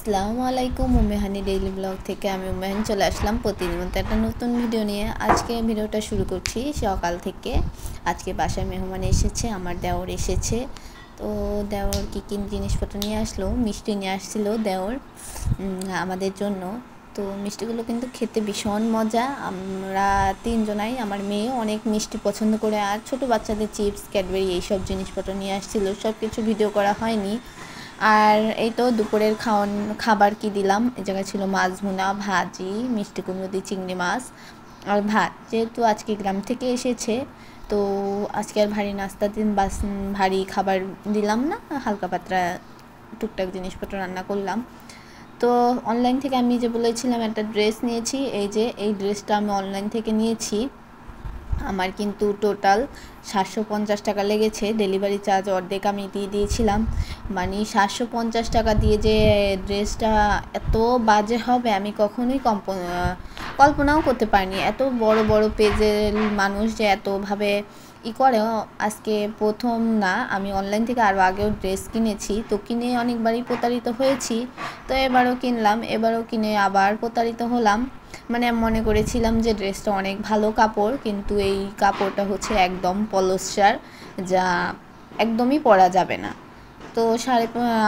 আসসালামু আলাইকুম Ummehani daily blog থেকে আমি উম্মেহানি চলে আসলাম প্রতিদিন একটা নতুন ভিডিও নিয়ে। আজকে ভিডিওটা শুরু করছি সকাল থেকে। আজকে বাসায় মেহমান এসেছে, আমার দেওর এসেছে। তো দেওর কী কী জিনিসপত্র নিয়ে আসলো, মিষ্টি নিয়ে আসছিল দেওর আমাদের জন্য। তো মিষ্টিগুলো কিন্তু খেতে ভীষণ মজা। আমরা তিনজনাই, আমার মেয়েও অনেক মিষ্টি পছন্দ করে, আর ছোটো বাচ্চাদের চিপস ক্যাডবেরি এইসব জিনিসপত্র নিয়ে আসছিল। সব কিছু ভিডিও করা হয়নি। আর এই তো দুপুরের খাবার কি দিলাম, এই জায়গায় ছিল মাছ ভুনা, ভাজি, মিষ্টি কুমড়ো দিয়ে চিংড়ি মাছ আর ভাত। যেহেতু আজকে গ্রাম থেকে এসেছে, তো আজকে আর ভারী নাস্তা দিন ভারী খাবার দিলাম না, হালকা পাতলা টুকটাক জিনিসপত্র রান্না করলাম। তো অনলাইন থেকে আমি যে বলেছিলাম একটা ড্রেস নিয়েছি, এই ড্রেসটা আমি অনলাইন থেকে নিয়েছি। আমার কিন্তু টোটাল 750 টাকা লেগেছে। ডেলিভারি চার্জ অর্ধেক আমি দিয়ে দিয়েছিলাম। মানে 750 টাকা দিয়ে যে ড্রেসটা এত বাজে হবে আমি কখনোই কল্পনাও করতে পারিনি। এত বড় বড় পেজের মানুষ যে এতভাবে করে, আজকে প্রথম না, আমি অনলাইন থেকে আরও আগেও ড্রেস কিনেছি। তো কিনে অনেকবারই প্রতারিত হয়েছি। তো এবারও কিনলাম, এবারও কিনে আবার প্রতারিত হলাম। মানে মনে করেছিলাম যে ড্রেসটা অনেক ভালো কাপড়, কিন্তু এই কাপড়টা হচ্ছে একদম পলস্টার, যা একদমই পরা যাবে না। তো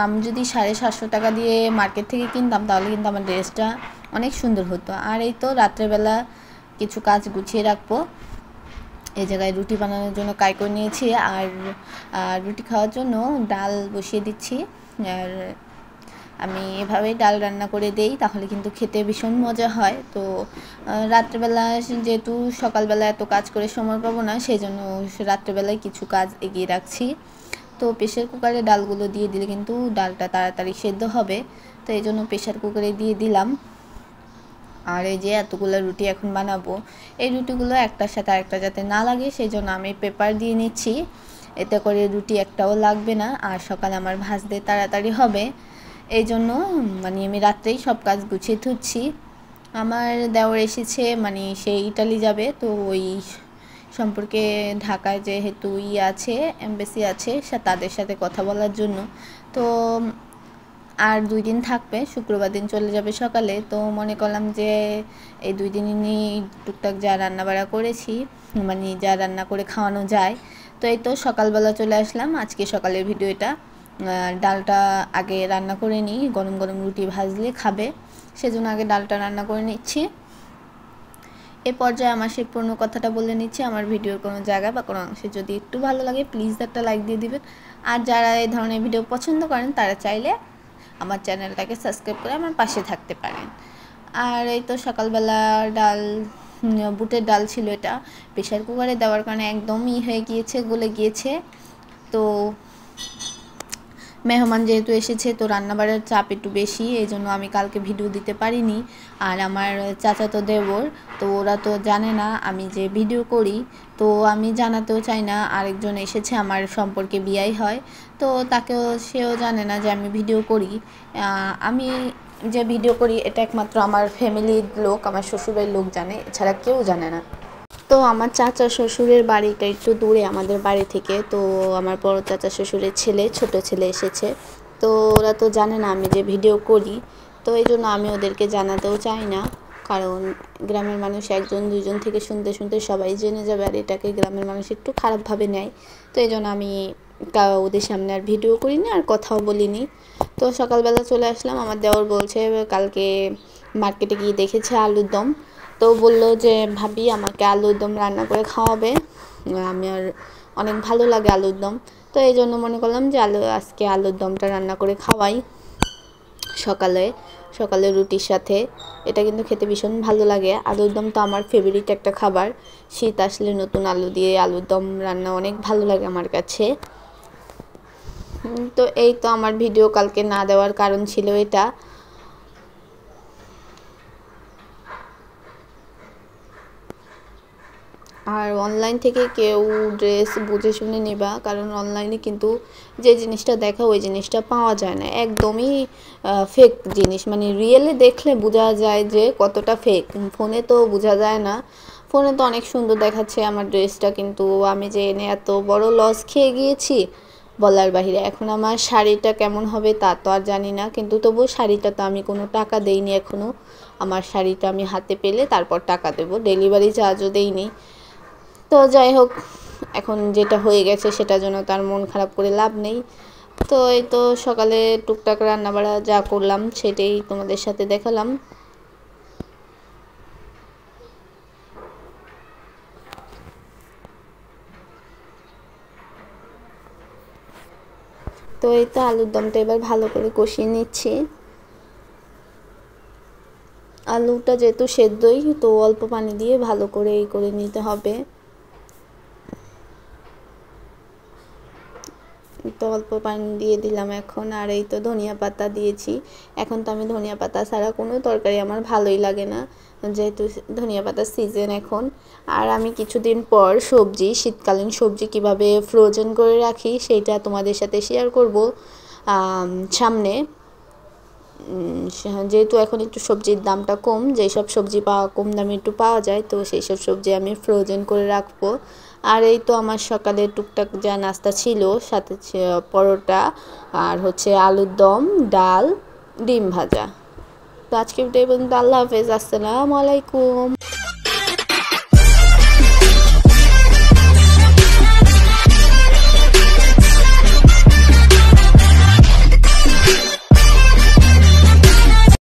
আমি যদি 750 টাকা দিয়ে মার্কেট থেকে কিনতাম তাহলে কিন্তু আমার ড্রেসটা অনেক সুন্দর হতো। আর এই তো রাত্রেবেলা কিছু কাজ গুছিয়ে রাখবো। এই জায়গায় রুটি বানানোর জন্য কাই করে নিয়েছি, আর রুটি খাওয়ার জন্য ডাল বসিয়ে দিচ্ছি। আর আমি এভাবেই ডাল রান্না করে দেই, তাহলে কিন্তু খেতে ভীষণ মজা হয়। তো রাত্রেবেলা যেহেতু সকালবেলা এত কাজ করে সময় পাবো না, সেই জন্য রাত্রেবেলায় কিছু কাজ এগিয়ে রাখছি। তো প্রেশার কুকারে ডালগুলো দিয়ে দিলে কিন্তু ডালটা তাড়াতাড়ি সেদ্ধ হবে। তো এই জন্য প্রেশার কুকারে দিয়ে দিলাম। আর এই যে এতগুলো রুটি এখন বানাবো, এই রুটিগুলো একটার সাথে আরেকটা যাতে না লাগে সেই জন্য আমি পেপার দিয়ে নিচ্ছি। এতে করে রুটি একটাও লাগবে না, আর সকালে আমার ভাজতে তাড়াতাড়ি হবে। এই জন্য মানে আমি রাত্রেই সব কাজ গুছিয়ে তুলছি। আমার দেওর এসেছে, মানে সে ইটালি যাবে, তো ওই সম্পর্কে ঢাকায় যেহেতু আছে, এমবেসি আছে, তাদের সাথে কথা বলার জন্য। তো আর 2 দিন থাকবে, শুক্রবার দিন চলে যাবে সকালে। তো মনে করলাম যে এই 2 দিনই টুকটাক যা রান্নাবাড়া করেছি, মানে যা রান্না করে খাওয়ানো যায়। তো এই তো সকালবেলা চলে আসলাম। আজকে সকালের ভিডিও এটা। ডালটা আগে রান্না করে নিই, গরম গরম রুটি ভাজলে খাবে, সেজন্য আগে ডালটা রান্না করে নিচ্ছি। এ পর্যায়ে আমার সেই পুরনো কথাটা বলে নিচ্ছি, আমার ভিডিওর কোনো জায়গায় বা কোনো অংশে যদি একটু ভালো লাগে প্লিজ একটা লাইক দিয়ে দিবেন। আর যারা এই ধরনের ভিডিও পছন্দ করেন তারা চাইলে আমার চ্যানেলটাকে সাবস্ক্রাইব করে আমার পাশে থাকতে পারেন। আর এই তো সকালবেলা ডাল, বুটের ডাল ছিল, এটা প্রেশার কুকারে দেওয়ার কারণে একদমই হয়ে গিয়েছে, গলে গিয়েছে। তো মেহমান যেহেতু এসেছে, তো রান্নাবাড়ার চাপ একটু বেশি, এই জন্য আমি কালকে ভিডিও দিতে পারিনি। আর আমার চাচাতো দেবর, তো ওরা তো জানে না আমি যে ভিডিও করি, তো আমি জানাতেও চাই না। আরেকজন এসেছে আমার সম্পর্কে বিয়াই হয়, তো সেও জানে না যে আমি ভিডিও করি। আমি যে ভিডিও করি এটা একমাত্র আমার ফ্যামিলির লোক, আমার শ্বশুরের লোক জানে, এছাড়া কেউ জানে না। তো আমার চাচা শ্বশুরের বাড়িটা একটু দূরে আমাদের বাড়ি থেকে। তো আমার বড় চাচা শ্বশুরের ছোট ছেলে এসেছে, তো ওরা তো জানে না আমি যে ভিডিও করি। তো এই জন্য আমি ওদেরকে জানাতেও চাই না, কারণ গ্রামের মানুষ একজন দুইজন থেকে শুনতে শুনতে সবাই জেনে যাবে, আর এটাকে গ্রামের মানুষ একটু খারাপভাবে নেয়। তো এই জন্য আমি ওদের সামনে আর ভিডিও করিনি, আর কথাও বলিনি। তো সকালবেলা চলে আসলাম। আমার দেওর বলছে কালকে মার্কেটে গিয়ে দেখেছে আলুর দম, তো বললো যে ভাবি আমাকে আলুর দম রান্না করে খাওয়াবে, আমার অনেক ভালো লাগে আলুর দম। তো এই জন্য মনে করলাম যে আজকে আলুর দমটা রান্না করে খাওয়াই সকালে সকালে রুটির সাথে। এটা কিন্তু খেতে ভীষণ ভালো লাগে। আলুর দম তো আমার ফেভারিট একটা খাবার। শীত আসলে নতুন আলু দিয়ে আলুর দম রান্না অনেক ভালো লাগে আমার কাছে। তো এই তো আমার ভিডিও কালকে না দেওয়ার কারণ ছিল এটা। আর অনলাইন থেকে কেউ ড্রেস বুঝে শুনে নেবা, কারণ অনলাইনে কিন্তু যে জিনিসটা দেখা ওই জিনিসটা পাওয়া যায় না, একদমই ফেক জিনিস। মানে রিয়েলে দেখলে বোঝা যায় যে কতটা ফেক, ফোনে তো বোঝা যায় না। ফোনে তো অনেক সুন্দর দেখাচ্ছে আমার ড্রেসটা, কিন্তু আমি যে এনে এত বড় লস খেয়ে গিয়েছি, বলার বাহিরে। এখন আমার শাড়িটা কেমন হবে তা তো আর জানি না, কিন্তু তবুও শাড়িটা তো আমি কোনো টাকা দেইনি এখনও। আমার শাড়িটা আমি হাতে পেলে তারপর টাকা দেবো, ডেলিভারি চার্জও দেইনি। তো যাই হোক, এখন যেটা হয়ে গেছে সেটার জন্য তার মন খারাপ করে লাভ নেই। তো এই তো সকালে টুকটাক রান্নাবাড়া যা করলাম সেটাই তোমাদের সাথে দেখালাম। তো এই তো আলুর দমটা এবার ভালো করে কষিয়ে নিচ্ছি। আলুটা যেহেতু সেদ্ধই, তো অল্প পানি দিয়ে ভালো করে এই করে নিতে হবে। তো অল্প পানি দিয়ে দিলাম এখন। আর এই তো ধনিয়া পাতা দিয়েছি। এখন তো আমি ধনিয়া পাতা ছাড়া কোনো তরকারি আমার ভালোই লাগে না, যেহেতু ধনিয়া পাতার সিজন এখন। আর আমি কিছুদিন পর সবজি, শীতকালীন সবজি কিভাবে ফ্রোজেন করে রাখি সেইটা তোমাদের সাথে শেয়ার করব সামনে। যেহেতু এখন একটু সবজির দামটা কম, যেই সব সবজি কম দামে একটু পাওয়া যায়, তো সেই সব সবজি আমি ফ্রোজেন করে রাখবো। আর এই তো আমার সকালে টুকটাক যা নাস্তা ছিল, সাথে পরোটা আর হচ্ছে আলুর দম, ডাল, ডিম ভাজা। তো আজকে ভিডিও পর্যন্ত। আল্লাহ হাফেজ, আসসালামু আলাইকুম।